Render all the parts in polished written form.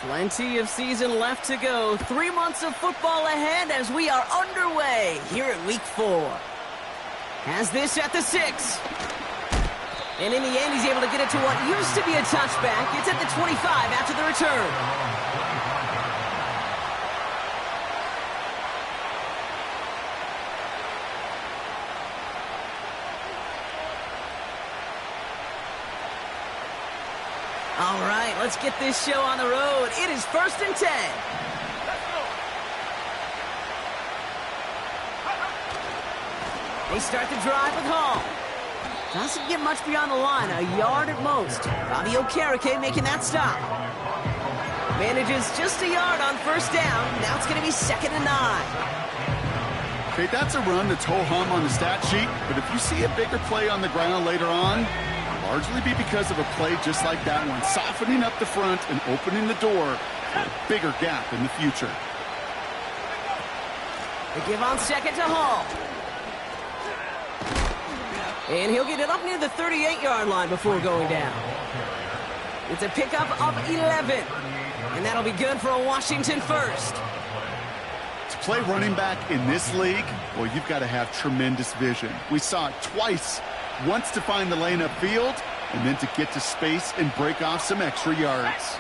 Plenty of season left to go. 3 months of football ahead as we are underway here at Week 4. Has this at the 6. And in the end, he's able to get it to what used to be a touchback. It's at the 25 after the return. All right, let's get this show on the road. It is 1st and 10. They start the drive with Hall. Doesn't get much beyond the line, a yard at most. Bobby Okereke making that stop. Manages just a yard on 1st down. Now it's going to be 2nd and 9. Okay, that's a run that's ho-hum on the stat sheet, but if you see a bigger play on the ground later on, it'll largely be because of a play just like that one, softening up the front and opening the door for a bigger gap in the future. They give on 2nd to Hall. And he'll get it up near the 38-yard line before going down. It's a pickup of 11. And that'll be good for a Washington first. To play running back in this league, well, you've got to have tremendous vision. We saw it twice. Once to find the lane upfield, and then to get to space and break off some extra yards.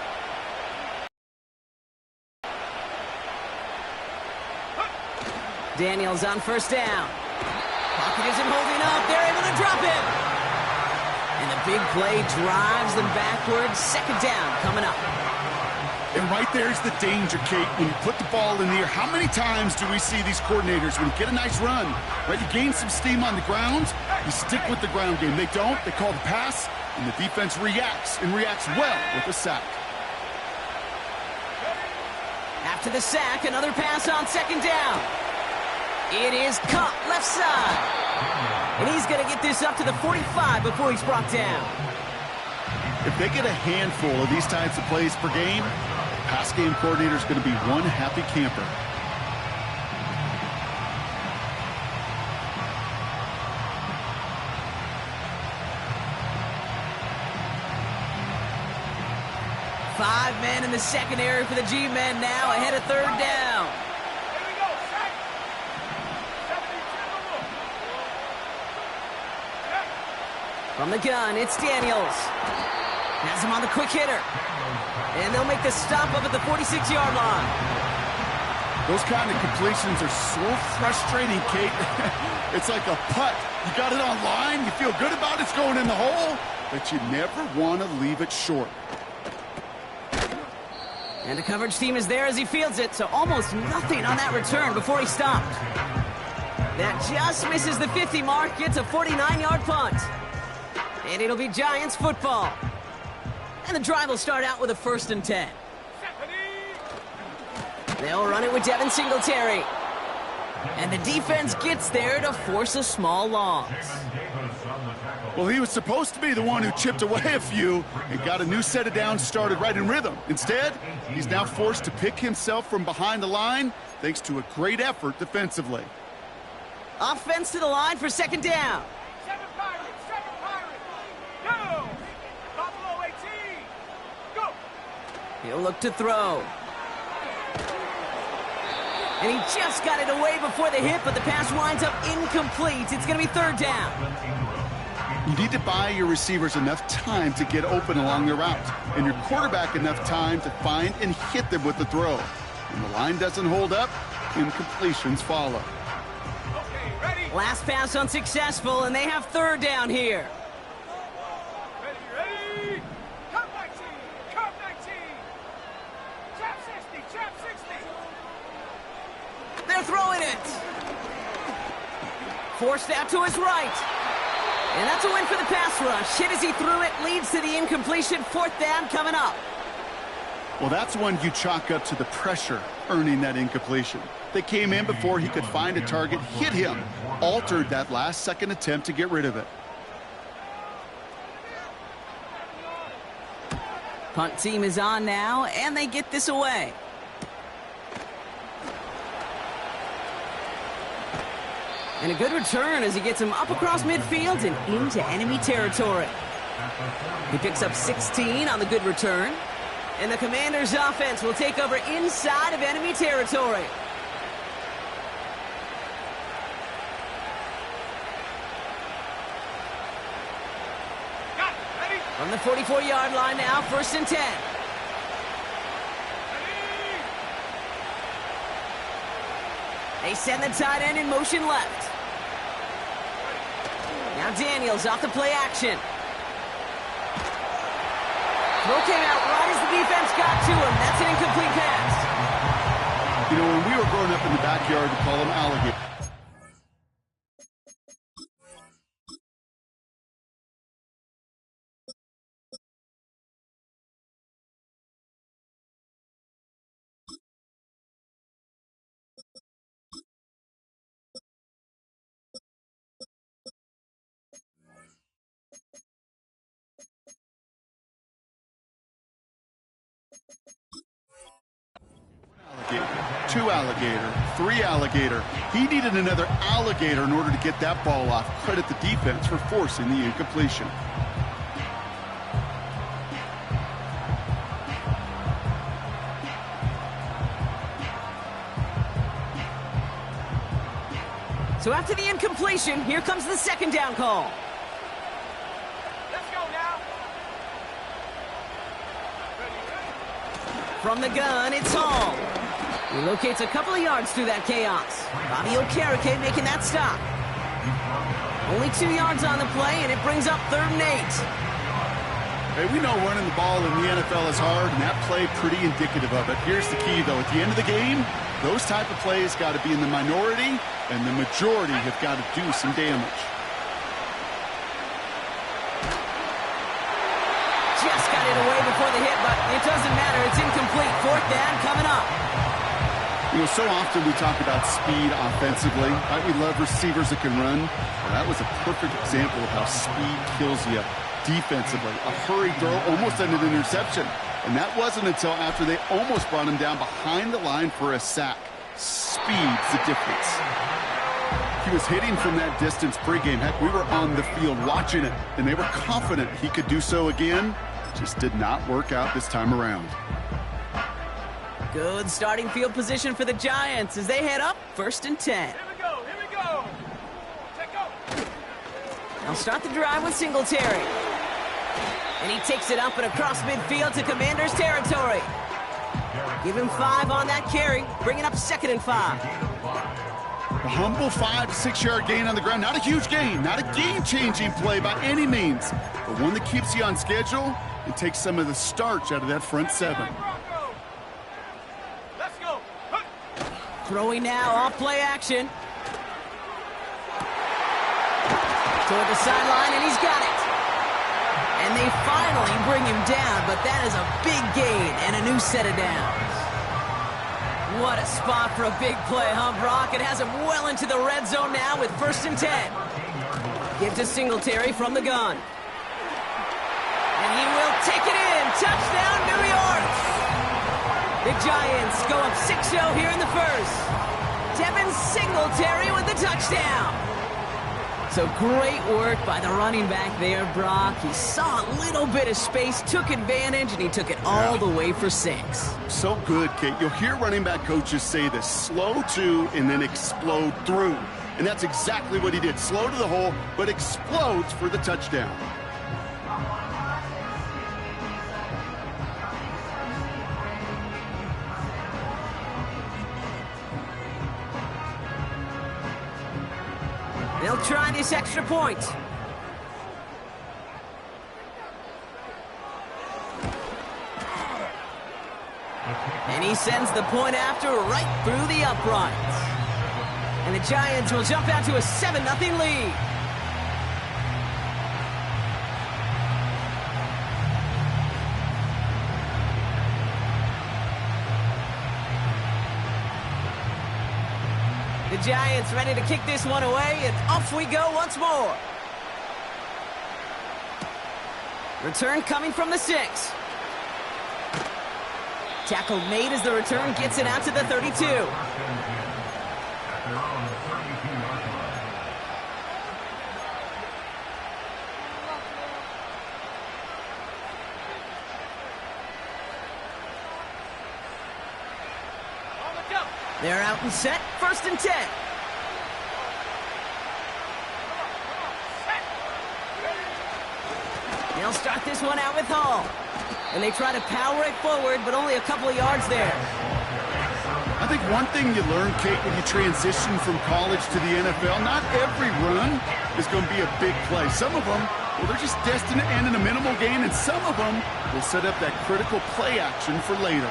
Daniels on 1st down. Pocket isn't holding up. They're able to drop him. And the big play drives them backwards. 2nd down coming up. And right there's the danger, Kate. When you put the ball in the air, how many times do we see these coordinators, when you get a nice run, right, you gain some steam on the ground, you stick with the ground game. They don't. They call the pass, and the defense reacts, and reacts well with a sack. After the sack, another pass on 2nd down. It is caught left side. And he's going to get this up to the 45 before he's brought down. If they get a handful of these types of plays per game, pass game coordinator is going to be one happy camper. Five men in the secondary for the G-men now ahead of 3rd down. From the gun, it's Daniels. Has him on the quick hitter. And they'll make the stop up at the 46-yard line. Those kind of completions are so frustrating, Kate. It's like a putt. You got it on line, you feel good about it's going in the hole, but you never want to leave it short. And the coverage team is there as he fields it, so almost nothing on that return before he stopped. That just misses the 50 mark. It's a 49-yard punt. And it'll be Giants football. And the drive will start out with a 1st and 10. They'll run it with Devin Singletary. And the defense gets there to force a small loss. Well, he was supposed to be the one who chipped away a few and got a new set of downs started right in rhythm. Instead, he's now forced to pick himself from behind the line thanks to a great effort defensively. Offense to the line for 2nd down. He'll look to throw. And he just got it away before the hit, but the pass winds up incomplete. It's going to be 3rd down. You need to buy your receivers enough time to get open along the route, and your quarterback enough time to find and hit them with the throw. When the line doesn't hold up, incompletions follow. Last pass unsuccessful, and they have 3rd down here. Ready? Come 19! Come 19! Trap 60! Trap 60! They're throwing it. Forced out to his right. And that's a win for the pass rush. Hit as he threw it, leads to the incompletion. 4th down coming up. Well, that's one you chalk up to the pressure earning that incompletion. They came in before he could find a target, hit him, altered that last-second attempt to get rid of it. Punt team is on now, and they get this away. And a good return as he gets him up across midfield and into enemy territory. He picks up 16 on the good return. And the Commanders' offense will take over inside of enemy territory. Got it. Ready? From the 44-yard line now, 1st and 10. Ready? They send the tight end in motion left. Now Daniels off the play action. Throw came out right as the defense got to him. That's an incomplete pass. You know, when we were growing up in the backyard, we call them alligators. Alligator, 2 alligator, 3 alligator. He needed another alligator in order to get that ball off. Credit the defense for forcing the incompletion. So after the incompletion, here comes the 2nd down call. Let's go now. Ready, ready? From the gun, it's Hall. He locates a couple of yards through that chaos. Bobby Okereke making that stop. Only 2 yards on the play, and it brings up 3rd and 8. Hey, we know running the ball in the NFL is hard, and that play pretty indicative of it. Here's the key, though. At the end of the game, those type of plays got to be in the minority, and the majority have got to do some damage. Just got it away before the hit, but it doesn't matter. It's incomplete. 4th down coming up. You know, so often we talk about speed offensively. Right? We love receivers that can run. Well, that was a perfect example of how speed kills you defensively. A hurried throw almost ended an interception. And that wasn't until after they almost brought him down behind the line for a sack. Speed's the difference. He was hitting from that distance pregame. Heck, we were on the field watching it, and they were confident he could do so again. Just did not work out this time around. Good starting field position for the Giants as they head up 1st and 10. Here we go. Here we go. Check go. They'll start the drive with Singletary. And he takes it up and across midfield to Commanders territory. Give him 5 on that carry, bringing up 2nd and 5. A humble 5 to 6 yard gain on the ground. Not a huge gain, not a game-changing play by any means, but one that keeps you on schedule and takes some of the starch out of that front 7. Let's go. Huh. Throwing now off play action. Toward the sideline, and he's got it. And they finally bring him down, but that is a big gain and a new set of downs. What a spot for a big play, huh, Brock? It has him well into the red zone now with 1st and 10. Give to Singletary from the gun. And he will take it in. Touchdown, New York! The Giants go up 6-0 here in the 1st. Devin Singletary with the touchdown. So great work by the running back there, Brock. He saw a little bit of space, took advantage, and he took it all the way for 6. So good, Kate. You'll hear running back coaches say this: slow to and then explode through. And that's exactly what he did. Slow to the hole, but explodes for the touchdown. They'll try this extra point. And he sends the point after right through the uprights. And the Giants will jump out to a 7-0 lead. The Giants ready to kick this one away, and off we go once more. Return coming from the 6. Tackle made as the return gets it out to the 32. They're out and set, 1st and 10. They'll start this one out with Hall. And they try to power it forward, but only a couple of yards there. I think one thing you learn, Kate, when you transition from college to the NFL, not every run is going to be a big play. Some of them, well, they're just destined to end in a minimal gain, and some of them will set up that critical play action for later.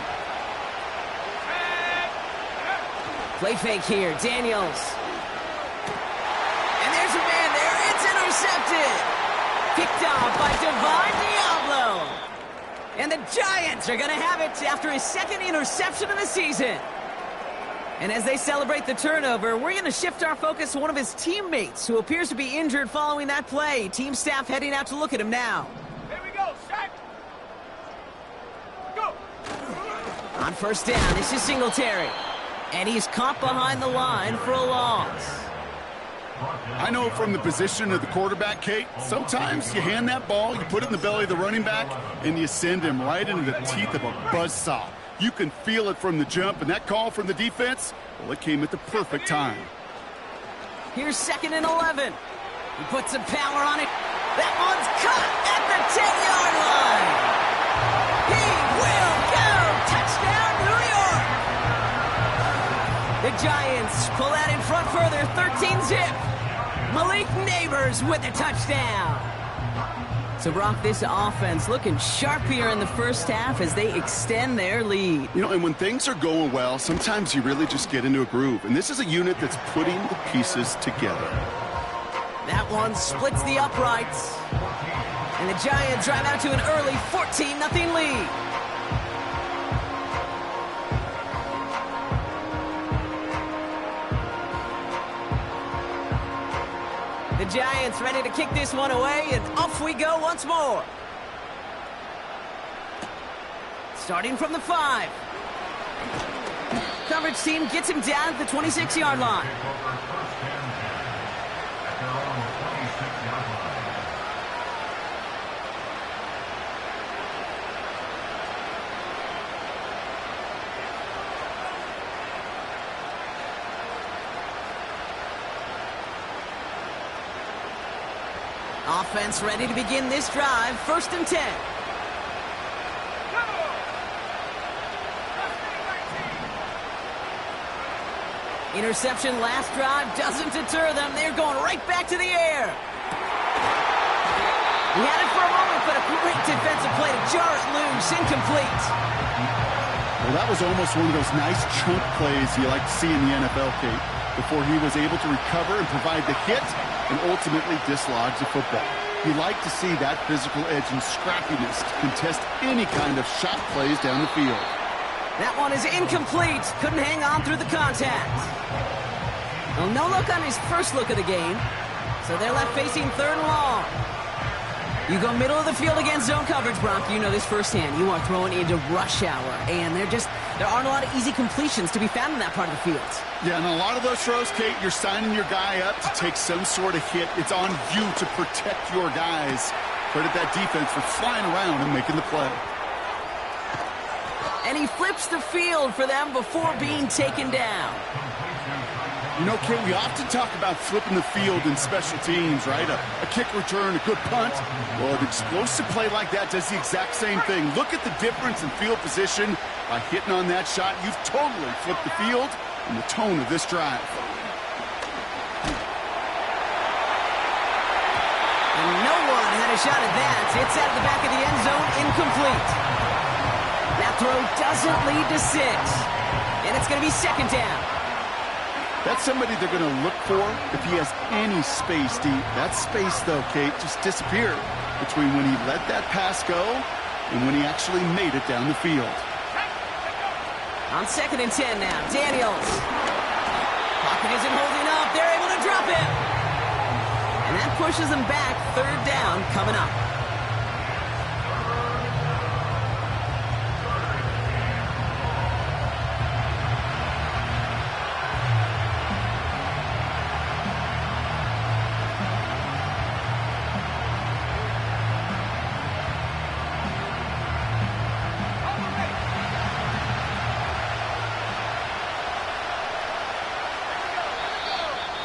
Play fake here, Daniels. And there's a man there. It's intercepted. Picked off by Divine Diablo. And the Giants are going to have it after his 2nd interception of the season. And as they celebrate the turnover, we're going to shift our focus to one of his teammates who appears to be injured following that play. Team staff heading out to look at him now. Here we go, set. Go. On 1st down, this is Singletary. And he's caught behind the line for a loss. I know from the position of the quarterback, Kate, sometimes you hand that ball, you put it in the belly of the running back, and you send him right into the teeth of a buzzsaw. You can feel it from the jump, and that call from the defense, well, it came at the perfect time. Here's 2nd and 11. He puts some power on it. That one's caught at the 10-yard line. He will go. Touchdown, New York. The Giants pull that in front further, 13-zip. Malik Neighbors with a touchdown. So, Brock, this offense looking sharp here in the 1st half as they extend their lead. You know, and when things are going well, sometimes you really just get into a groove. And this is a unit that's putting the pieces together. That one splits the uprights. And the Giants drive out to an early 14-0 lead. The Giants ready to kick this one away, and off we go once more. Starting from the 5. Coverage team gets him down at the 26-yard line. Offense ready to begin this drive. 1st and 10. Interception last drive doesn't deter them. They're going right back to the air. He had it for a moment, but a great defensive play to jar it loose. Incomplete. Well, that was almost one of those nice chunk plays you like to see in the NFL, Kate, before he was able to recover and provide the hit and ultimately dislodge the football. You like to see that physical edge and scrappiness to contest any kind of shot plays down the field. That one is incomplete. Couldn't hang on through the contact. Well, no look on his first look of the game. So they're left facing 3rd and long. You go middle of the field against zone coverage, Brock. You know this firsthand. You are throwing into rush hour. And there aren't a lot of easy completions to be found in that part of the field. Yeah, and a lot of those throws, Kate, you're signing your guy up to take some sort of hit. It's on you to protect your guys. Credit that defense for flying around and making the play. And he flips the field for them before being taken down. You know, Kate, we often talk about flipping the field in special teams, right? A kick return, a good punt. Well, an explosive play like that does the exact same thing. Look at the difference in field position. By hitting on that shot, you've totally flipped the field and the tone of this drive. And no one had a shot at that. It's out of the back of the end zone, incomplete. That throw doesn't lead to 6. And it's going to be 2nd down. That's somebody they're going to look for if he has any space deep. That space, though, Kate, just disappeared between when he let that pass go and when he actually made it down the field. On 2nd and 10 now, Daniels. Pocket isn't holding up. They're able to drop him. And that pushes them back. 3rd down coming up.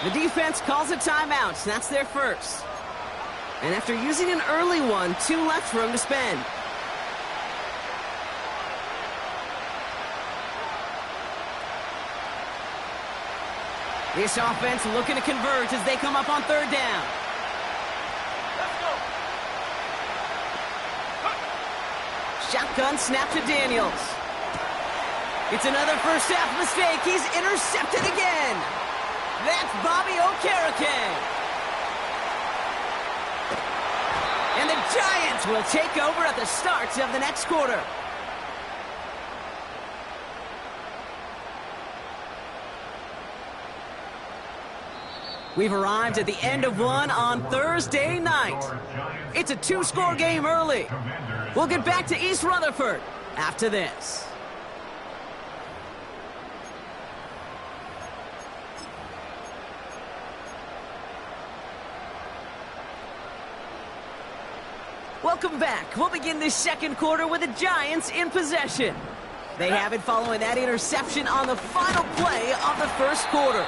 The defense calls a timeout. That's their first. And after using an early one, 2 left for him to spend. This offense looking to convert as they come up on 3rd down. Shotgun snap to Daniels. It's another first half mistake. He's intercepted again. That's Bobby Okereke. And the Giants will take over at the start of the next quarter. We've arrived at the end of one on Thursday night. It's a 2-score game early. We'll get back to East Rutherford after this. Welcome back. We'll begin this second quarter with the Giants in possession. They have it following that interception on the final play of the first quarter.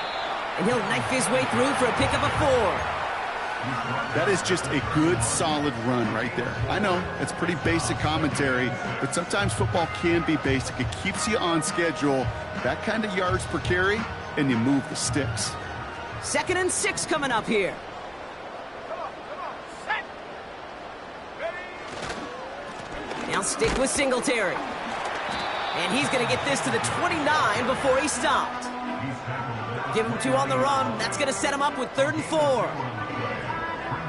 And he'll knife his way through for a pickup of 4. That is just a good, solid run right there. I know, it's pretty basic commentary, but sometimes football can be basic. It keeps you on schedule, that kind of yards per carry, and you move the sticks. 2nd and 6 coming up here. Set. Ready. Now stick with Singletary. And he's going to get this to the 29 before he stopped. Give him 2 on the run. That's going to set him up with 3rd and 4.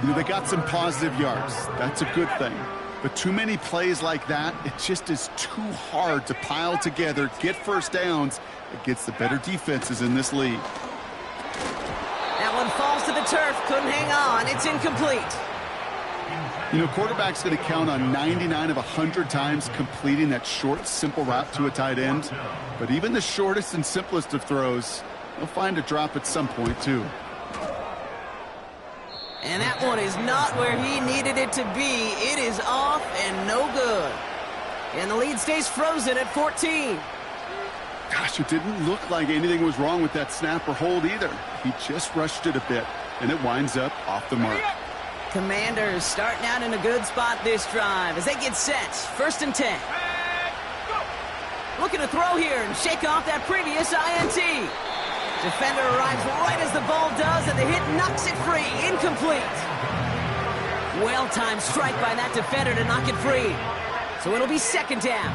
You know, they got some positive yards. That's a good thing. But too many plays like that, it just is too hard to pile together, get first downs against the better defenses in this league. That one falls to the turf. Couldn't hang on. It's incomplete. You know, quarterback's going to count on 99 of 100 times completing that short, simple route to a tight end. But even the shortest and simplest of throws, he'll find a drop at some point, too. And that one is not where he needed it to be. It is off and no good. And the lead stays frozen at 14. Gosh, it didn't look like anything was wrong with that snap or hold either. He just rushed it a bit, and it winds up off the mark. Commanders starting out in a good spot this drive as they get set. 1st and 10. Looking to throw here and shake off that previous INT. Defender arrives right as the ball does, and the hit knocks it free. Incomplete. Well-timed strike by that defender to knock it free. So it'll be 2nd down.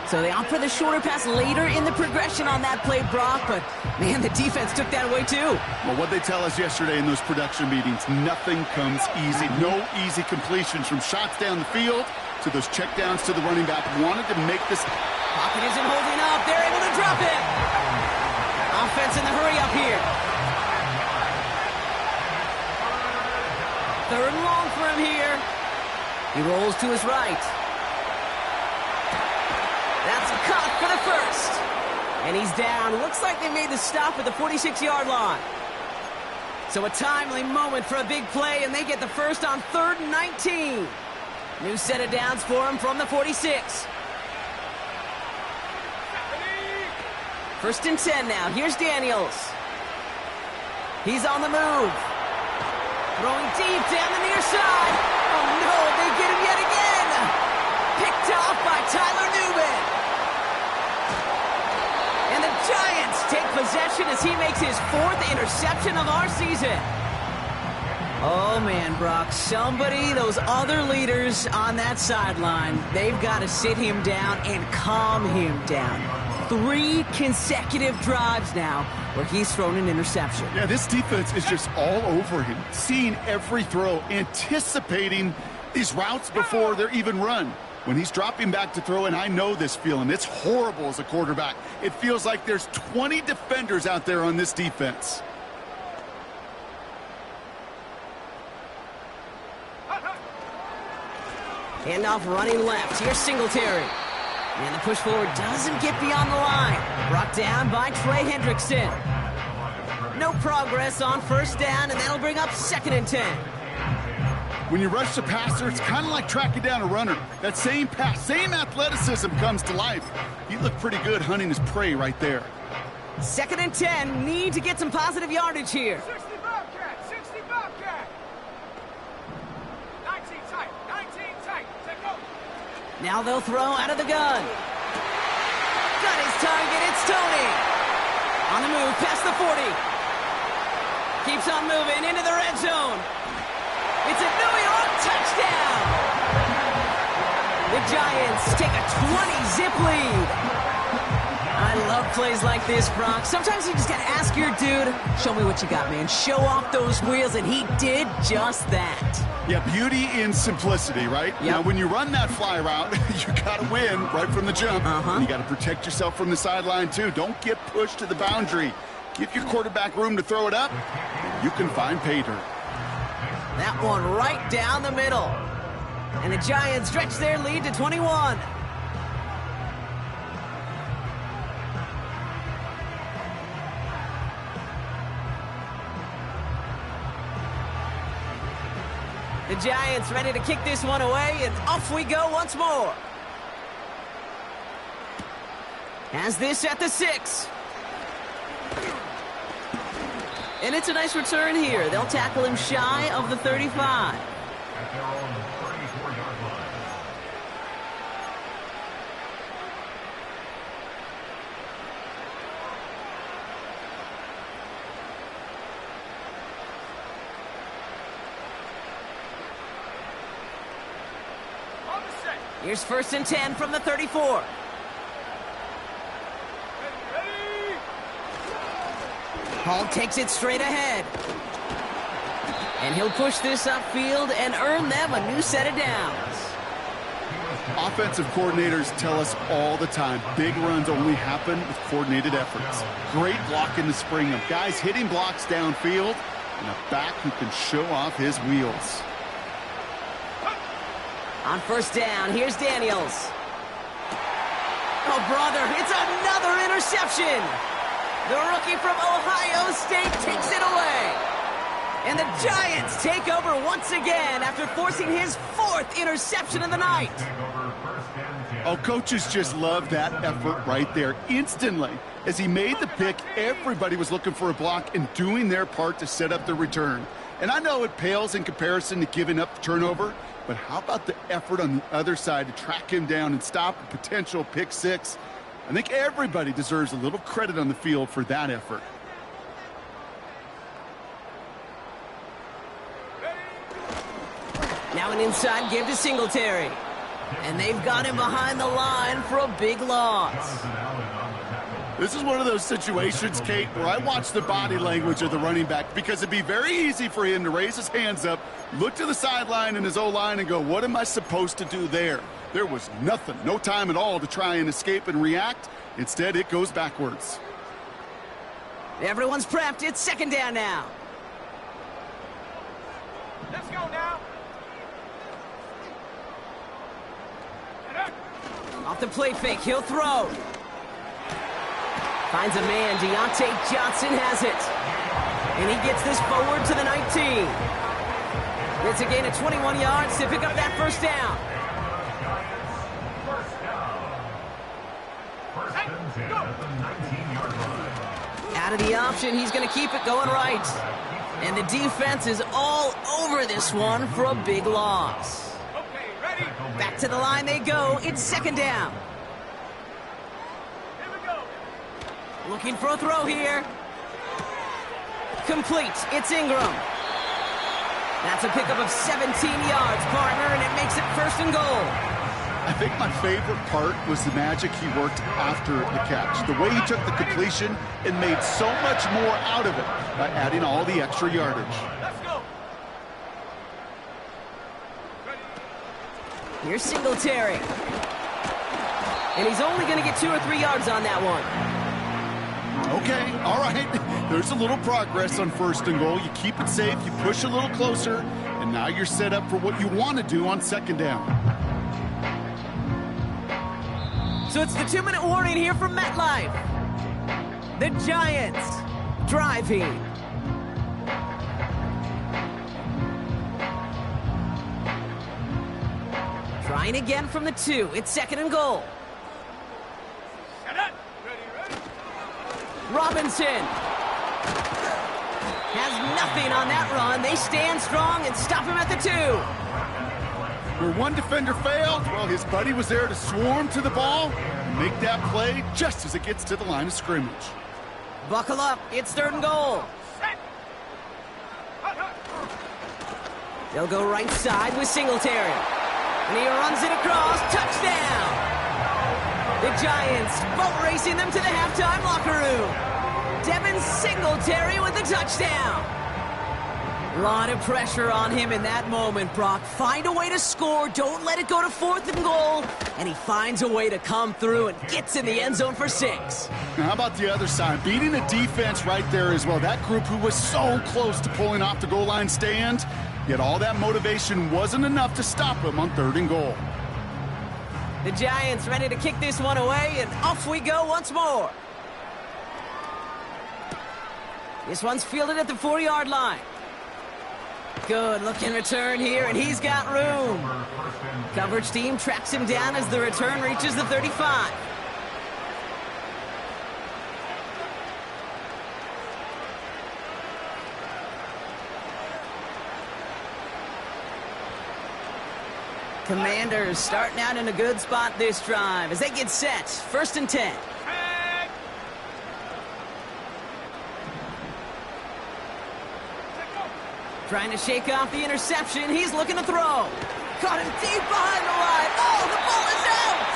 So they opt for the shorter pass later in the progression on that play, Brock, but, man, the defense took that away, too. Well, what they tell us yesterday in those production meetings, nothing comes easy. No easy completions from shots down the field to those checkdowns to the running back. Wanted to make this. Pocket isn't holding up. They're able to drop it. Offense in the hurry up here. 3rd and long for him here. He rolls to his right. That's caught for the first. And he's down. Looks like they made the stop at the 46-yard line. So a timely moment for a big play, and they get the first on 3rd and 19. New set of downs for him from the 46. 1st and 10 now. Here's Daniels. He's on the move. Throwing deep down the near side. Oh, no, they get him yet again. Picked off by Tyler Newman. And the Giants take possession as he makes his 4th interception of our season. Oh, man, Brock, somebody, those other leaders on that sideline, they've got to sit him down and calm him down. 3 consecutive drives now where he's thrown an interception. Yeah, this defense is just all over him, seeing every throw, anticipating these routes before they're even run. When he's dropping back to throw, and I know this feeling, it's horrible as a quarterback. It feels like there's 20 defenders out there on this defense. Handoff running left. Here's Singletary. And the push forward doesn't get beyond the line. Brought down by Trey Hendrickson. No progress on 1st down, and that'll bring up 2nd and 10. When you rush the passer, it's kind of like tracking down a runner. That same pass, same athleticism comes to life. He looked pretty good hunting his prey right there. 2nd and 10. Need to get some positive yardage here. 60 Bobcat, 60 Bobcat. 19 tight, 19 tight. Take over. Now they'll throw out of the gun. Got his target, it's Tony. On the move, past the 40. Keeps on moving into the red zone. It's a New York touchdown. The Giants take a 20-zip lead. I love plays like this, Brock. Sometimes you just gotta ask your dude, show me what you got, man. Show off those wheels, and he did just that. Yeah, beauty in simplicity, right? Yep. Now, when you run that fly route, you got to win right from the jump. And you got to protect yourself from the sideline, too. Don't get pushed to the boundary. Give your quarterback room to throw it up. You can find pay dirt. That one right down the middle. And the Giants stretch their lead to 21. The Giants ready to kick this one away, and off we go once more. Has this at the 6. And it's a nice return here. They'll tackle him shy of the 35. On the set. Here's 1st and 10 from the 34. Ready? Hall takes it straight ahead. And he'll push this upfield and earn them a new set of downs. Offensive coordinators tell us all the time, big runs only happen with coordinated efforts. Great block in the spring of guys hitting blocks downfield and a back who can show off his wheels. On 1st down, here's Daniels. Oh, brother, it's another interception. The rookie from Ohio State takes it away. And the Giants take over once again after forcing his 4th interception of the night. Oh, coaches just love that effort right there. Instantly, as he made the pick, everybody was looking for a block and doing their part to set up the return. And I know it pales in comparison to giving up the turnover, but how about the effort on the other side to track him down and stop a potential pick 6? I think everybody deserves a little credit on the field for that effort. Now an inside give to Singletary. And they've got him behind the line for a big loss. This is one of those situations, Kate, where I watch the body language of the running back because it'd be very easy for him to raise his hands up, look to the sideline and his O-line and go, what am I supposed to do there? There was nothing, no time at all to try and escape and react. Instead, it goes backwards. Everyone's prepped. It's 2nd down now. Let's go now. Off the play fake, he'll throw. Finds a man, Deontay Johnson has it. And he gets this forward to the 19. It's a gain of 21 yards to pick up that 1st down. Out of the option, he's going to keep it going right. And the defense is all over this one for a big loss. Okay, ready? Back to the line they go. It's 2nd down. Here we go. Looking for a throw here. Complete. It's Ingram. That's a pickup of 17 yards, partner, and it makes it 1st and goal. I think my favorite part was the magic he worked after the catch. The way he took the completion and made so much more out of it by adding all the extra yardage. Let's go. Ready? Here's Singletary. And he's only going to get 2 or 3 yards on that one. Okay, all right. There's a little progress on 1st and goal. You keep it safe, you push a little closer, and now you're set up for what you want to do on 2nd down. So it's the 2-minute warning here from MetLife. The Giants driving. Trying again from the 2. It's 2nd and goal. Set up. Ready, ready. Robinson has nothing on that run. They stand strong and stop him at the 2. Where one defender failed, well, his buddy was there to swarm to the ball and make that play just as it gets to the line of scrimmage. Buckle up. It's 3rd and goal. They'll go right side with Singletary. And he runs it across. Touchdown! The Giants boat racing them to the halftime locker room. Devin Singletary with the touchdown. A lot of pressure on him in that moment, Brock. Find a way to score. Don't let it go to 4th and goal. And he finds a way to come through and gets in the end zone for 6. Now, how about the other side? Beating the defense right there as well. That group who was so close to pulling off the goal line stand, yet all that motivation wasn't enough to stop him on 3rd and goal. The Giants ready to kick this one away, and off we go once more. This one's fielded at the 4-yard line. Good looking return here, and he's got room. Coverage team tracks him down as the return reaches the 35. Commanders starting out in a good spot this drive as they get set. 1st and 10. Trying to shake off the interception. He's looking to throw. Caught him deep behind the line. Oh, the ball is out!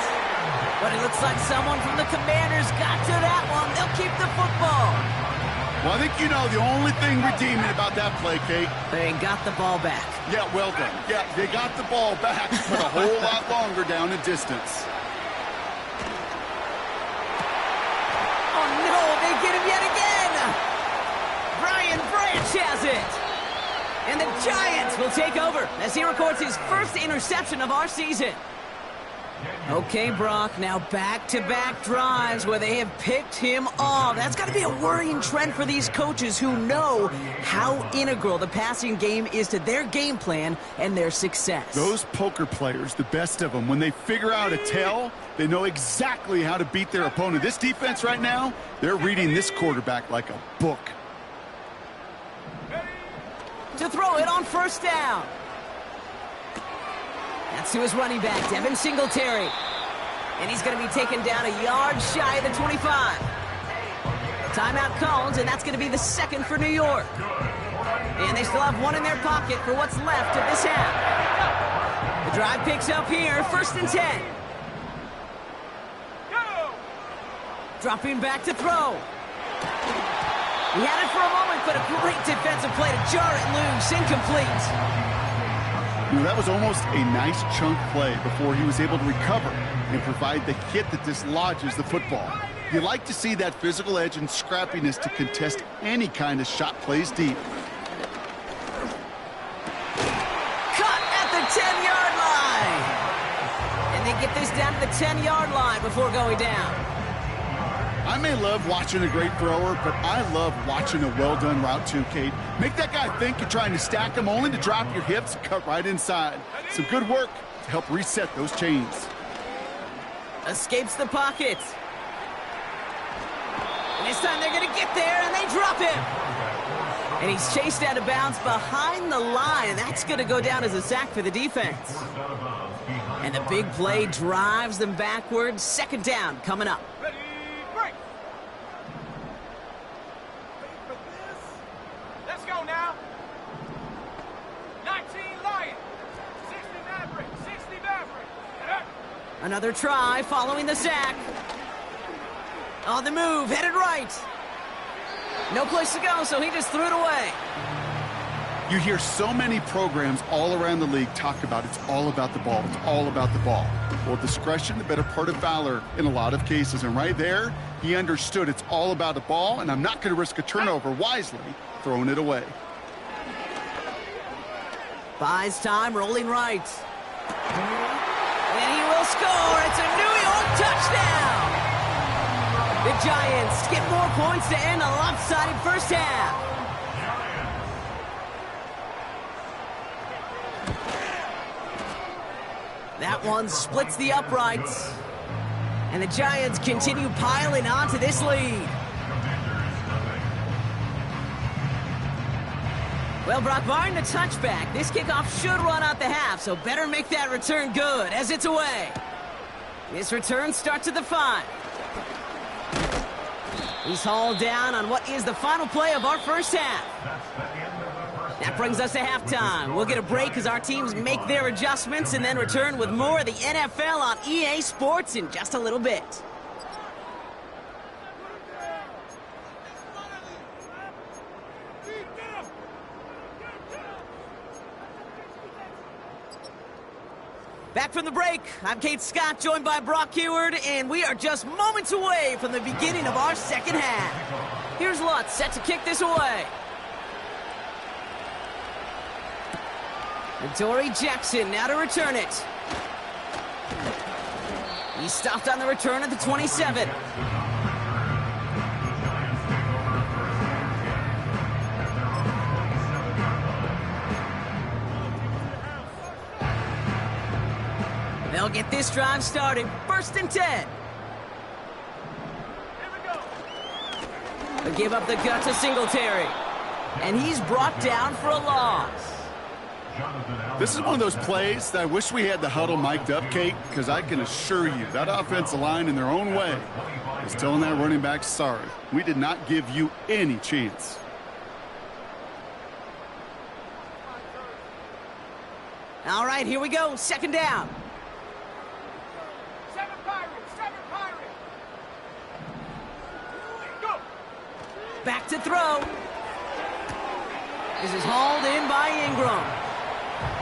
But it looks like someone from the Commanders got to that one. They'll keep the football. Well, I think you know the only thing redeeming about that play, Kate. They got the ball back. Yeah, well done. Yeah, they got the ball back, but a whole lot longer down in distance. Oh, no, they get him yet again. Brian Branch has it. And the Giants will take over as he records his 1st interception of our season. Okay, Brock, now back-to-back drives where they have picked him off. That's got to be a worrying trend for these coaches who know how integral the passing game is to their game plan and their success. Those poker players, the best of them, when they figure out a tell, they know exactly how to beat their opponent. This defense right now, they're reading this quarterback like a book. To throw it on 1st down. That's to his running back, Devin Singletary. And he's going to be taken down a yard shy of the 25. Timeout called, and that's going to be the 2nd for New York. And they still have one in their pocket for what's left of this half. The drive picks up here, 1st and 10. Dropping back to throw. He had it for a moment, but a great defensive play to jar it loose. Incomplete. You know, that was almost a nice chunk play before he was able to recover and provide the hit that dislodges the football. You like to see that physical edge and scrappiness to contest any kind of shot plays deep. Cut at the 10-yard line. And they get this down to the 10-yard line before going down. I may love watching a great thrower, but I love watching a well-done route too, Kate. Make that guy think you're trying to stack him only to drop your hips and cut right inside. Some good work to help reset those chains. Escapes the pocket. And this time they're going to get there, and they drop him. And he's chased out of bounds behind the line, and that's going to go down as a sack for the defense. And the big play drives them backwards. 2nd down coming up. Ready, break. Ready for this? Let's go now. 19 Lions, 60 Maverick, 60 Maverick. Another try following the sack. On the move, headed right. No place to go, so he just threw it away. You hear so many programs all around the league talk about it's all about the ball. It's all about the ball. Well, discretion, the better part of valor in a lot of cases. And right there, he understood it's all about the ball, and I'm not going to risk a turnover wisely, throwing it away. Buys time, rolling right. And he will score. It's a New York touchdown. The Giants get more points to end a lopsided first half. That one splits the uprights. And the Giants continue piling onto this lead. Well, Brock, barring the touchback, this kickoff should run out the half, so better make that return good as it's away. This return starts at the 5. He's hauled down on what is the final play of our first half. That brings us to halftime. We'll get a break as our teams make their adjustments and then return with more of the NFL on EA Sports in just a little bit. Back from the break, I'm Kate Scott, joined by Brock Heward, and we are just moments away from the beginning of our second half. Here's Lutz set to kick this away. Dory Jackson now to return it. He stopped on the return at the 27. They'll get this drive started. 1st and 10. They give up the gut to Singletary. And he's brought down for a loss. This is one of those plays that I wish we had the huddle mic'd up, Kate, because I can assure you that offensive line in their own way is telling that running back, sorry, we did not give you any chance. All right, here we go. 2nd down. 7 Pirates, 7 Pirates. Go. Back to throw. This is hauled in by Ingram.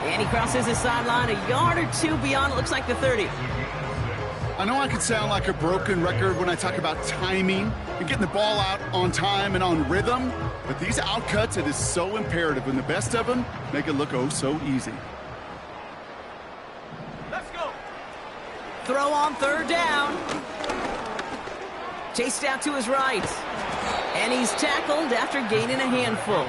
And he crosses the sideline a yard or 2 beyond, it looks like the 30. I know I can sound like a broken record when I talk about timing and getting the ball out on time and on rhythm, but these outcuts, it is so imperative, and the best of them make it look oh so easy. Let's go. Throw on 3rd down. Chased out to his right. And he's tackled after gaining a handful.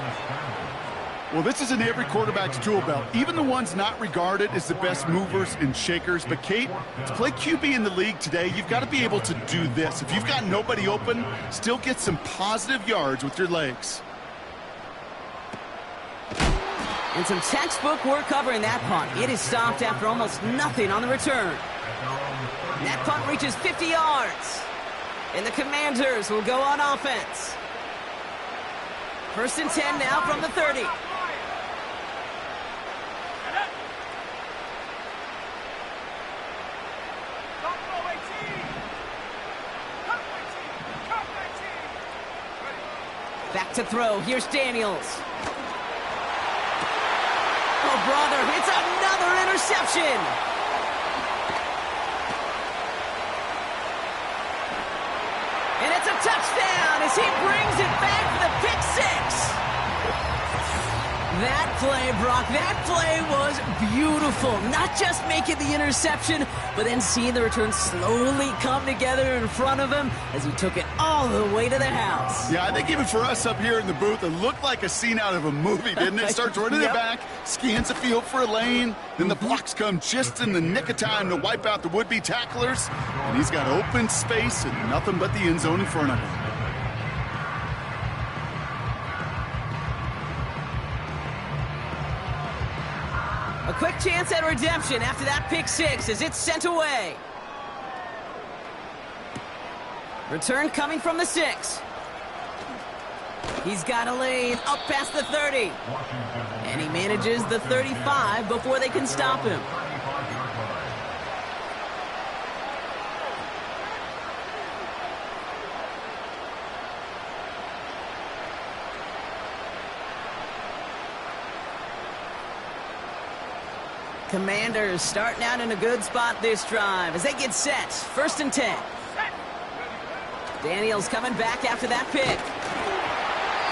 Well, this is in every quarterback's tool belt, even the ones not regarded as the best movers and shakers. But, Kate, to play QB in the league today, you've got to be able to do this. If you've got nobody open, still get some positive yards with your legs. And some textbook work covering that punt. It is stopped after almost nothing on the return. And that punt reaches 50 yards. And the Commanders will go on offense. 1st and 10 now from the 30. Back to throw. Here's Daniels. Oh, brother, it's another interception. And it's a touchdown as he brings it back for the pick 6. That play, Brock, that play was beautiful. Not just making the interception, but then seeing the return slowly come together in front of him as he took it all the way to the house. Yeah, I think even for us up here in the booth, it looked like a scene out of a movie, didn't it? Starts running it back, scans the field for a lane, then the blocks come just in the nick of time to wipe out the would-be tacklers, and he's got open space and nothing but the end zone in front of him. A quick chance at redemption after that pick 6 as it's sent away. Return coming from the 6. He's got a lane up past the 30. And he manages the 35 before they can stop him. Commanders starting out in a good spot this drive as they get set. 1st and 10. Daniels coming back after that pick.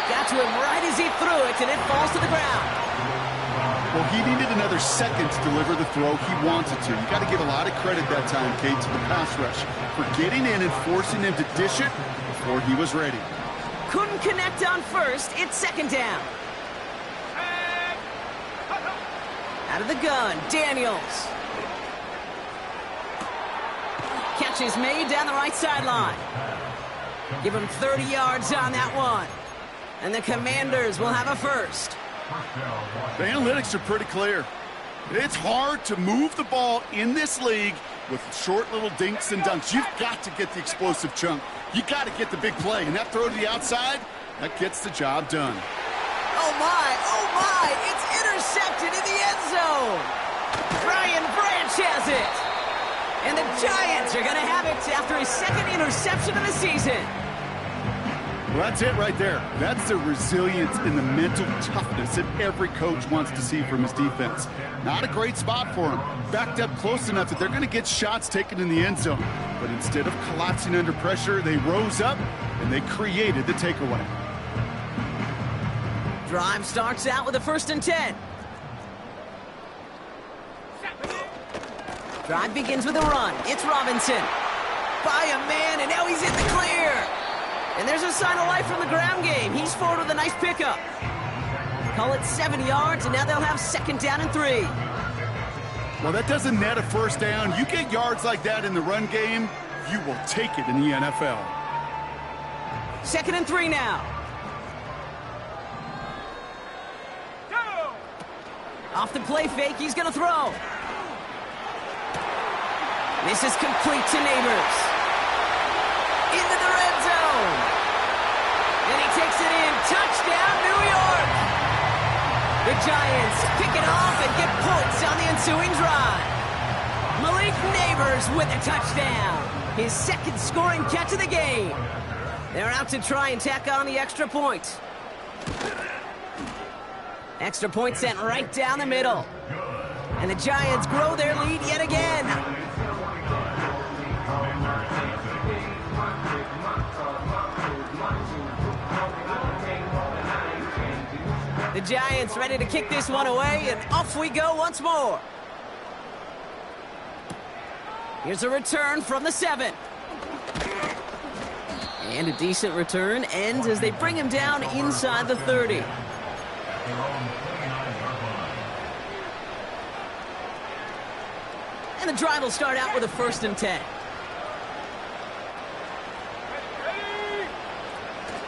Got to him right as he threw it, and it falls to the ground. Well, he needed another second to deliver the throw he wanted to. You got to give a lot of credit that time, Kate, to the pass rush for getting in and forcing him to dish it before he was ready. Couldn't connect on 1st. It's 2nd down. Out of the gun, Daniels. Catch is made down the right sideline. Give him 30 yards on that one. And the Commanders will have a 1st. The analytics are pretty clear. It's hard to move the ball in this league with short little dinks and dunks. You've got to get the explosive chunk. You got to get the big play. And that throw to the outside, that gets the job done. Oh my, it's intercepted in the end zone. Brian Branch has it. And the Giants are going to have it after his second interception of the season. Well, that's it right there. That's the resilience and the mental toughness that every coach wants to see from his defense. Not a great spot for him. Backed up close enough that they're going to get shots taken in the end zone. But instead of collapsing under pressure, they rose up and they created the takeaway. Drive starts out with a 1st and 10. Drive begins with a run. It's Robinson. By a man, and now he's in the clear. And there's a sign of life from the ground game. He's forward with a nice pickup. Call it 7 yards, and now they'll have 2nd down and 3. Well, that doesn't net a 1st down. You get yards like that in the run game, you will take it in the NFL. 2nd and 3 now. Off the play fake, he's going to throw. This is complete to Neighbors. Into the red zone. And he takes it in. Touchdown, New York. The Giants pick it off and get points on the ensuing drive. Malik Neighbors with a touchdown. His 2nd scoring catch of the game. They're out to try and tack on the extra point. Extra point sent right down the middle. And the Giants grow their lead yet again. The Giants ready to kick this one away, and off we go once more. Here's a return from the 7. And a decent return ends as they bring him down inside the 30. And the drive will start out with a 1st and 10.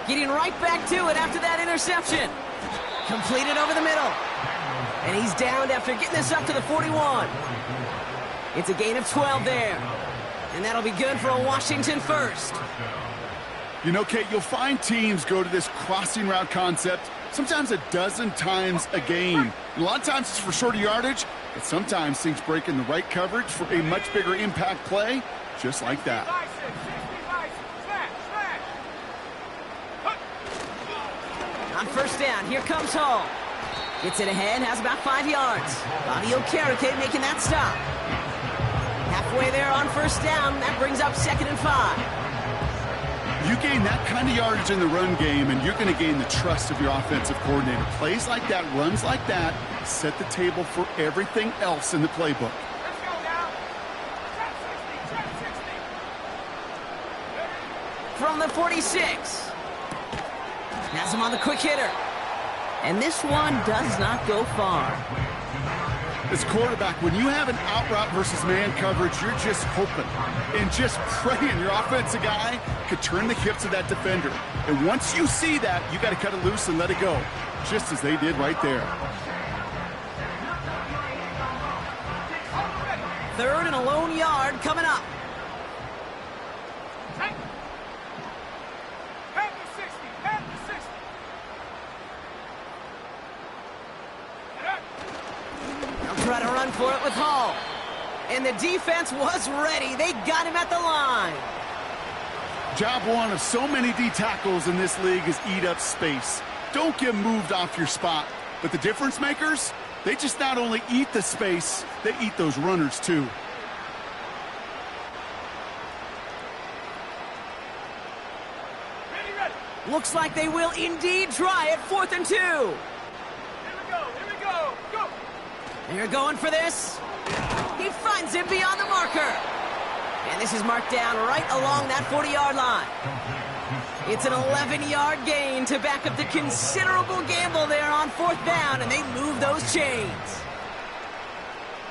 Getting right back to it after that interception. Completed over the middle. And he's downed after getting this up to the 41. It's a gain of 12 there. And that'll be good for a Washington 1st. You know, Kate, you'll find teams go to this crossing route concept sometimes a dozen times a game. A lot of times it's for shorter yardage, but sometimes things break in the right coverage for a much bigger impact play, just like that. On 1st down, here comes Hall. Gets it ahead, has about 5 yards. Bobby Okereke making that stop. Halfway there on 1st down, that brings up 2nd and 5. You gain that kind of yardage in the run game, and you're going to gain the trust of your offensive coordinator. Plays like that, runs like that, set the table for everything else in the playbook. Let's go now. Trap 60. From the 46. Has him on the quick hitter. And this one does not go far. As quarterback, when you have an out route versus man coverage, you're just hoping and just praying your offensive guy could turn the hips of that defender. And once you see that, you got to cut it loose and let it go, just as they did right there. 3rd and a lone yard coming up. Pat the 60. Pat the 60. They'll try to run for it with Hall. And the defense was ready. They got him at the line. Job one of so many D tackles in this league is eat up space. Don't get moved off your spot. But the difference makers, they just not only eat the space, they eat those runners too. Ready. Looks like they will indeed try it. 4th and 2. Here we go. Go. They're going for this. He finds him beyond the marker. And this is marked down right along that 40-yard line. It's an 11-yard gain to back up the considerable gamble there on 4th down, and they move those chains.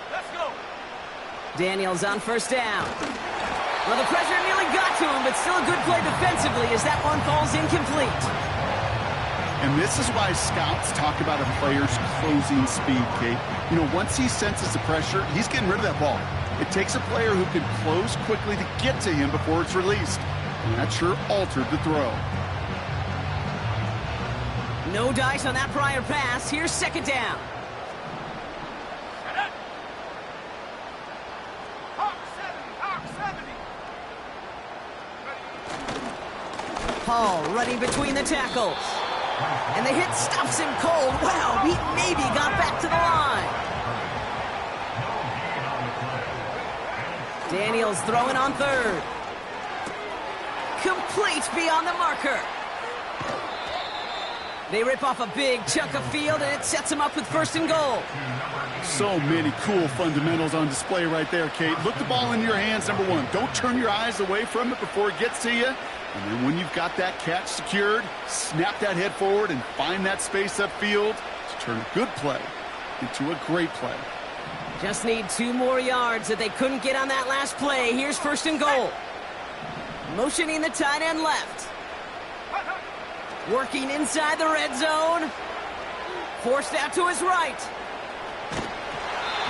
Let's go. Daniels on 1st down. Well, the pressure nearly got to him, but still a good play defensively as that one falls incomplete. And this is why scouts talk about a player's closing speed, Kate. You know, once he senses the pressure, he's getting rid of that ball. It takes a player who can close quickly to get to him before it's released. And that sure altered the throw. No dice on that prior pass. Here's second down. Hall running between the tackles. And the hit stops him cold. Wow, he maybe got back to the line. Daniels throwing on third. Complete beyond the marker. They rip off a big chunk of field, and it sets them up with first and goal. So many cool fundamentals on display right there, Kate. Look the ball in your hands, number one. Don't turn your eyes away from it before it gets to you. And then when you've got that catch secured, snap that head forward and find that space upfield to turn a good play into a great play. Just need 2 more yards that they couldn't get on that last play. Here's first and goal. Motioning the tight end left. Working inside the red zone. Forced out to his right.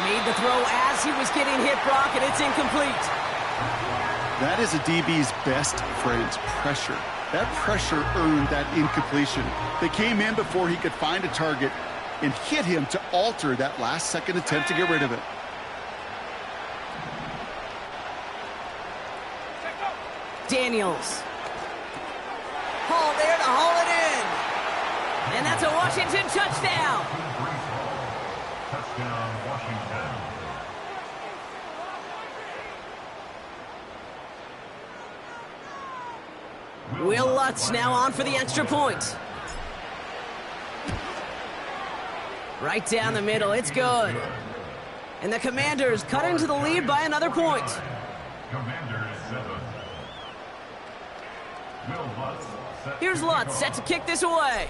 Made the throw as he was getting hit, Brock, and it's incomplete. That is a DB's best friend, pressure. That pressure earned that incompletion. They came in before he could find a target and hit him to alter that last-second attempt to get rid of it. Daniels. Hall there to haul it in. And that's a Washington touchdown. Touchdown, Washington. Will Lutz now on for the extra point. Right down the middle, it's good. And the Commanders cut into the lead by another point. Commanders 7. Will Lutz set Here's to Lutz kick set to kick this away.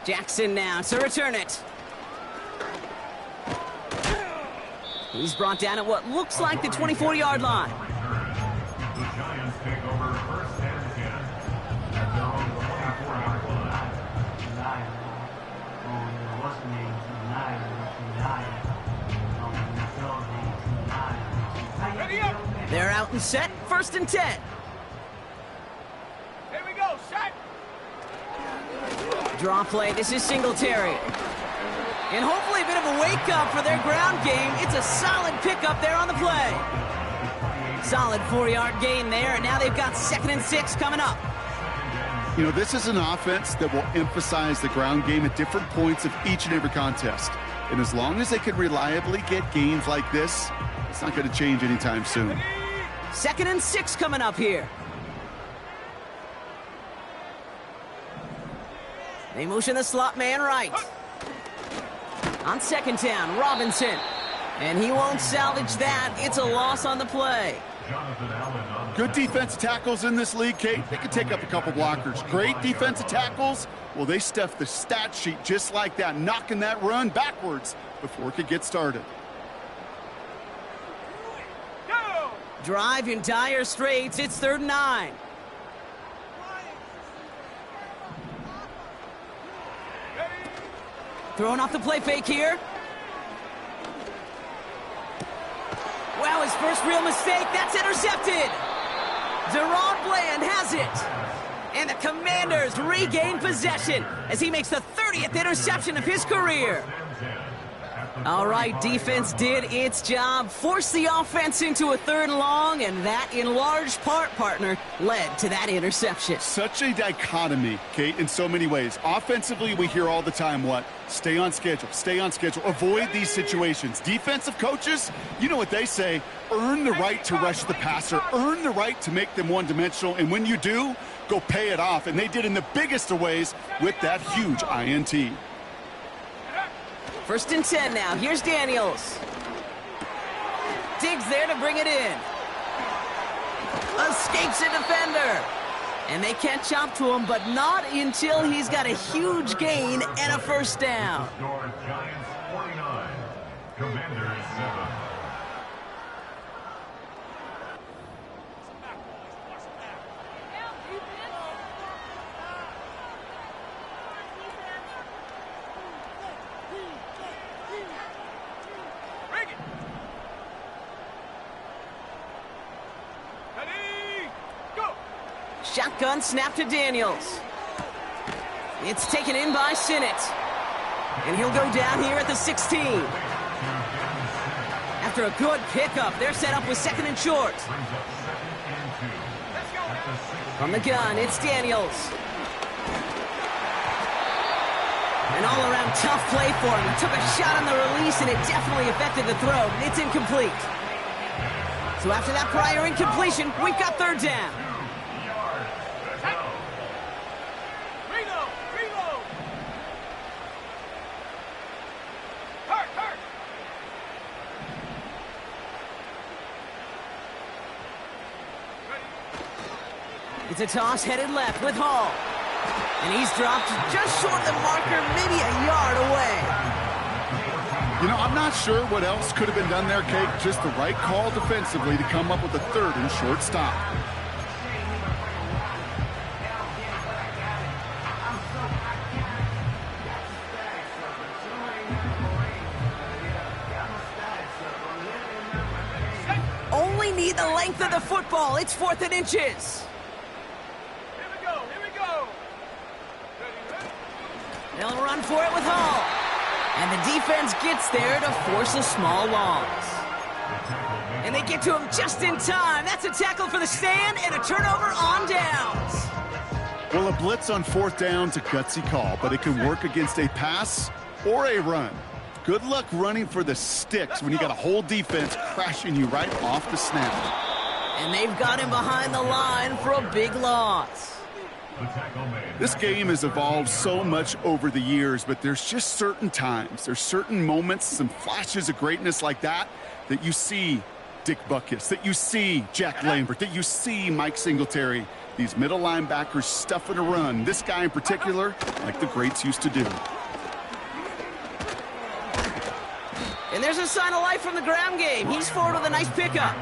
Jackson now to return it. He's brought down at what looks like the 24-yard line. The Giants take over first and 10 at their own 24-yard line. Ready up. They're out and set, first and 10. Here we go. Set. Draw play, this is Singletary. And hopefully a bit of a wake-up for their ground game. It's a solid pickup there on the play. Solid 4-yard gain there, and now they've got 2nd and 6 coming up. You know, this is an offense that will emphasize the ground game at different points of each and every contest. And as long as they can reliably get gains like this, it's not going to change anytime soon. 2nd and 6 coming up here. They motion the slot man right. On second down, Robinson. And he won't salvage that. It's a loss on the play. Jonathan Allen on the Good defensive tackles in this league, Kate. They can take up a couple blockers. Great defensive tackles. Well, they stuffed the stat sheet just like that, knocking that run backwards before it could get started. Go. Drive in dire straits. It's 3rd and 9. Throwing off the play fake here. Wow, his first real mistake. That's intercepted. Deron Bland has it. And the Commanders regain possession as he makes the 30th interception of his career. All right, defense did its job, forced the offense into a 3rd and long, and that, in large part, partner, led to that interception. Such a dichotomy, Kate, in so many ways. Offensively, we hear all the time what? Stay on schedule, avoid these situations. Defensive coaches, you know what they say, earn the right to rush the passer, earn the right to make them one-dimensional, and when you do, go pay it off. And they did in the biggest of ways with that huge INT. 1st and 10 now. Here's Daniels. Diggs there to bring it in. Escapes a defender. And they catch up to him, but not until he's got a huge gain and a 1st down. score, Giants 49, Commanders 7. shotgun snap to Daniels. It's taken in by Sinnott. And he'll go down here at the 16. After a good pickup, they're set up with 2nd and short. From the gun, it's Daniels. An all-around tough play for him. He took a shot on the release, and it definitely affected the throw, but it's incomplete. So after that prior incompletion, we've got 3rd down. Reload! Reload! Hurt! Hurt! It's a toss headed left with Hall. And he's dropped just short of the marker, maybe a yard away. You know, I'm not sure what else could have been done there, Kate. Just the right call defensively to come up with a 3rd and short stop. Only need the length of the football. It's 4th and inches. Here we go! Here we go! They'll run for it with Hall. And the defense gets there to force a small loss. And they get to him just in time. That's a tackle for the stand and a turnover on downs. Well, a blitz on 4th down's a gutsy call, but it can work against a pass or a run. Good luck running for the sticks when you got a whole defense crashing you right off the snap. And they've got him behind the line for a big loss. This game has evolved so much over the years, but there's just certain times, there's certain moments, some flashes of greatness like that you see Dick Butkus, that you see Jack Lambert, that you see Mike Singletary. These middle linebackers stuffing a run. This guy in particular, like the greats used to do. And there's a sign of life from the ground game. He's forward with a nice pickup.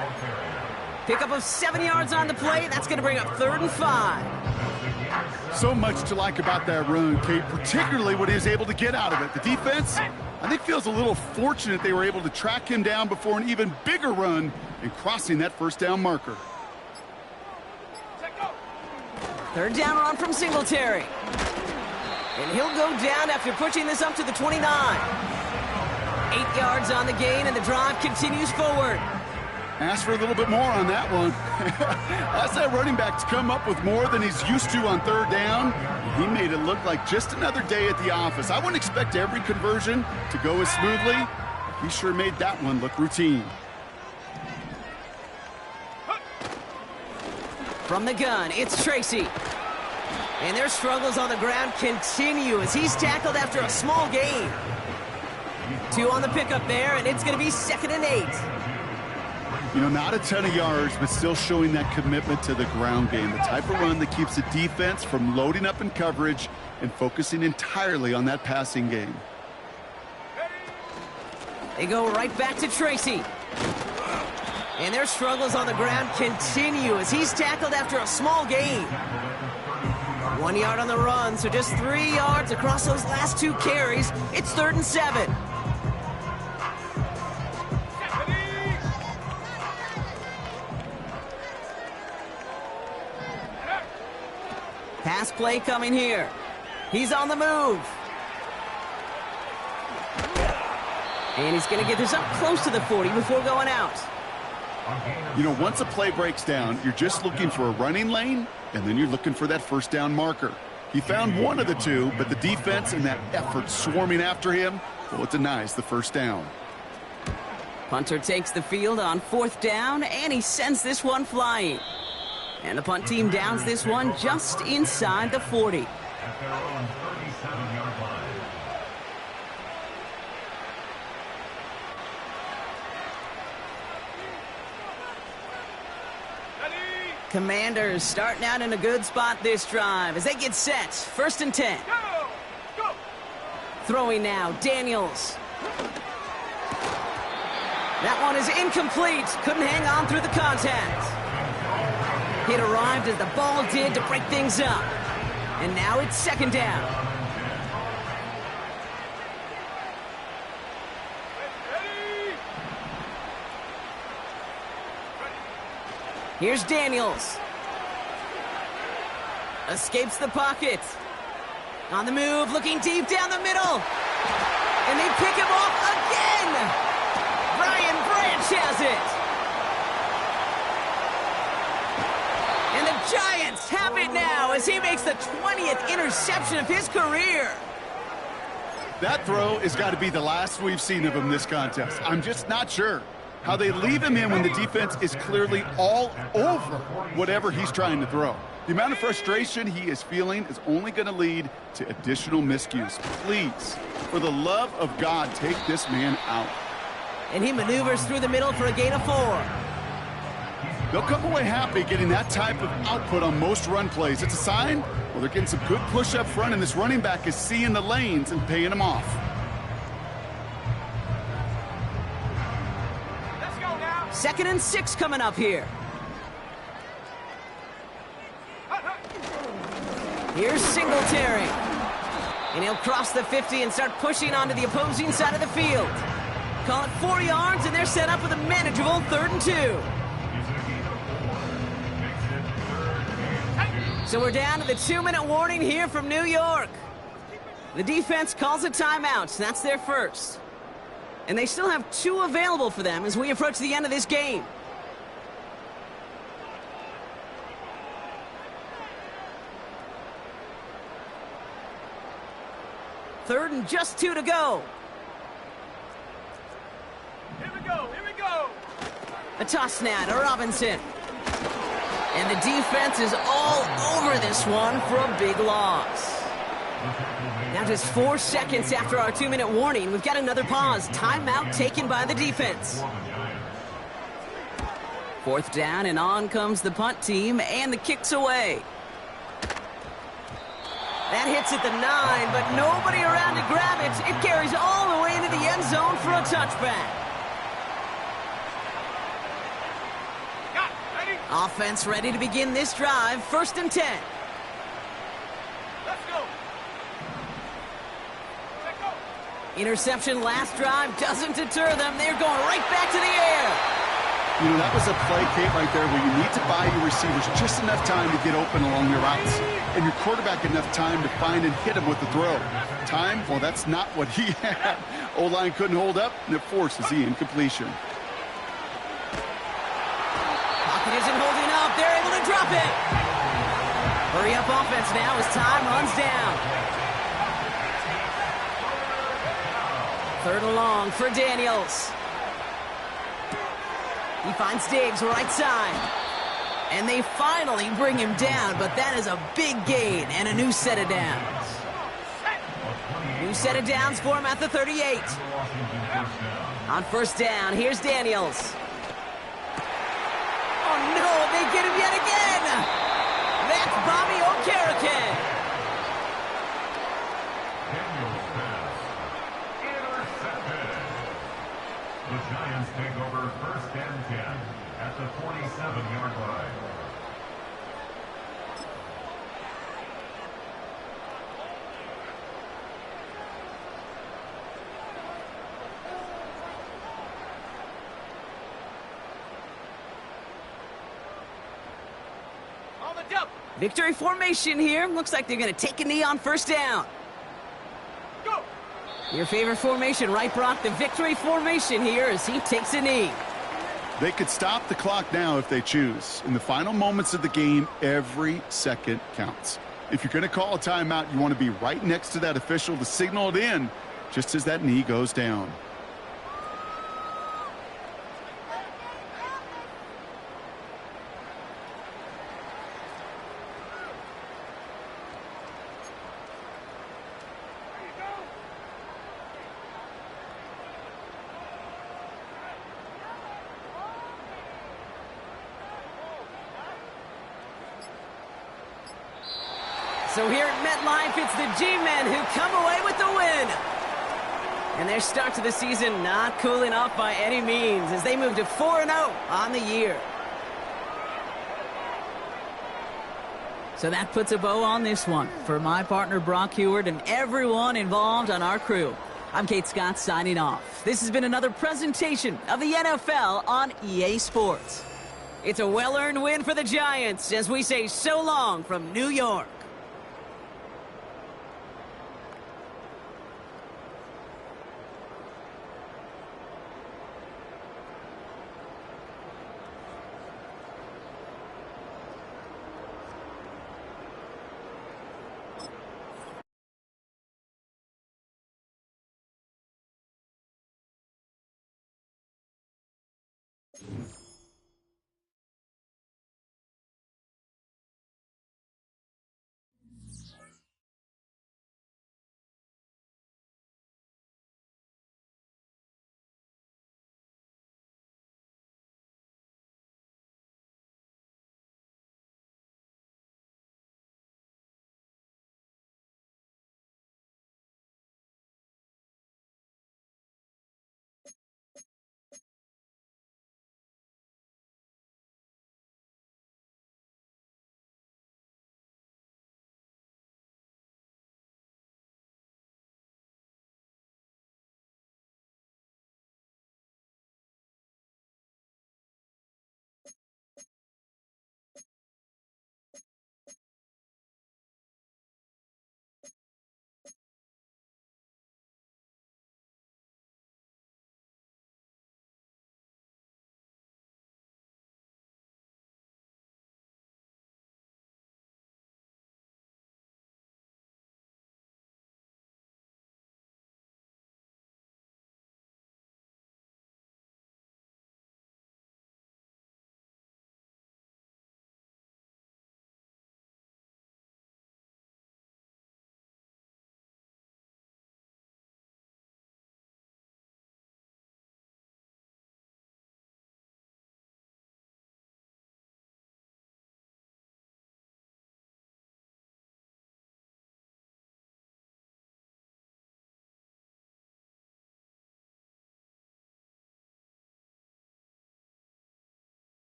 Pickup of 7 yards on the play. That's going to bring up 3rd and 5. So much to like about that run, Kate, particularly what he was able to get out of it. The defense, I think, feels a little fortunate they were able to track him down before an even bigger run and crossing that 1st down marker. 3rd down run from Singletary. And he'll go down after pushing this up to the 29. 8 yards on the gain, and the drive continues forward. Ask for a little bit more on that one. Ask that running back to come up with more than he's used to on 3rd down. He made it look like just another day at the office. I wouldn't expect every conversion to go as smoothly. He sure made that one look routine. From the gun, it's Tracy. And their struggles on the ground continue as he's tackled after a small gain. 2 on the pickup there, and it's going to be 2nd and 8. You know, not a ton of yards, but still showing that commitment to the ground game. The type of run that keeps the defense from loading up in coverage and focusing entirely on that passing game. They go right back to Tracy. And their struggles on the ground continue as he's tackled after a small gain. 1 yard on the run, so just 3 yards across those last 2 carries. It's 3rd and 7. Pass play coming here. He's on the move. And he's going to get this up close to the 40 before going out. You know, once a play breaks down, you're just looking for a running lane, and then you're looking for that 1st down marker. He found one of the two, but the defense and that effort swarming after him, well, it denies the 1st down. Punter takes the field on 4th down, and he sends this one flying. And the punt team downs this one just inside the 40. At their own 37-yard line. Commanders starting out in a good spot this drive as they get set. 1st and 10. Go! Go! Throwing now, Daniels. That one is incomplete. Couldn't hang on through the contact. It arrived as the ball did to break things up. And now it's 2nd down. Here's Daniels. Escapes the pocket. On the move, looking deep down the middle. And they pick him off again. Brian Branch has it. And the Giants have it now as he makes the 20th interception of his career. That throw has got to be the last we've seen of him this contest. I'm just not sure how they leave him in when the defense is clearly all over whatever he's trying to throw. The amount of frustration he is feeling is only going to lead to additional miscues. Please, for the love of God, take this man out. And he maneuvers through the middle for a gain of 4. They'll come away happy getting that type of output on most run plays. It's a sign, well, they're getting some good push up front, and this running back is seeing the lanes and paying them off. Let's go now. 2nd and 6 coming up here. Here's Singletary. And he'll cross the 50 and start pushing onto the opposing side of the field. Call it 4 yards, and they're set up with a manageable 3rd and 2. So we're down to the 2-minute warning here from New York. The defense calls a timeout. That's their first. And they still have 2 available for them as we approach the end of this game. Third and just 2 to go. Here we go, here we go. A toss now to Robinson. And the defense is all over this one for a big loss. Now just 4 seconds after our 2-minute warning, we've got another pause. Timeout taken by the defense. 4th down, and on comes the punt team, and the kick's away. That hits at the 9, but nobody around to grab it. It carries all the way into the end zone for a touchback. Got ready. Offense ready to begin this drive. 1st and 10. Let's go. Let go. Interception last drive doesn't deter them. They're going right back to the air. You know, that was a play, Kate, right there where you need to buy your receivers just enough time to get open along your routes. And your quarterback enough time to find and hit him with the throw. Time? Well, that's not what he had. O-line couldn't hold up, and it forces the incompletion. Pocket isn't holding up. They're able to drop it. Hurry up offense now as time runs down. 3rd and long for Daniels. He finds Diggs right side. And they finally bring him down, but that is a big gain and a new set of downs. New set of downs for him at the 38. On 1st down, here's Daniels. Oh no, they get him yet again! That's Bobby Okereke. The Giants take over 1st and 10 at the 47-yard line. On the double. Victory formation here. Looks like they're going to take a knee on 1st down. Go. Your favorite formation, right, Brock? The victory formation here as he takes a knee. They could stop the clock now if they choose. In the final moments of the game, every second counts. If you're going to call a timeout, you want to be right next to that official to signal it in just as that knee goes down. So here at MetLife, it's the G-Men who come away with the win. And their start to the season not cooling off by any means as they move to 4-0 on the year. So that puts a bow on this one. For my partner Brock Heward and everyone involved on our crew, I'm Kate Scott signing off. This has been another presentation of the NFL on EA Sports. It's a well-earned win for the Giants as we say so long from New York.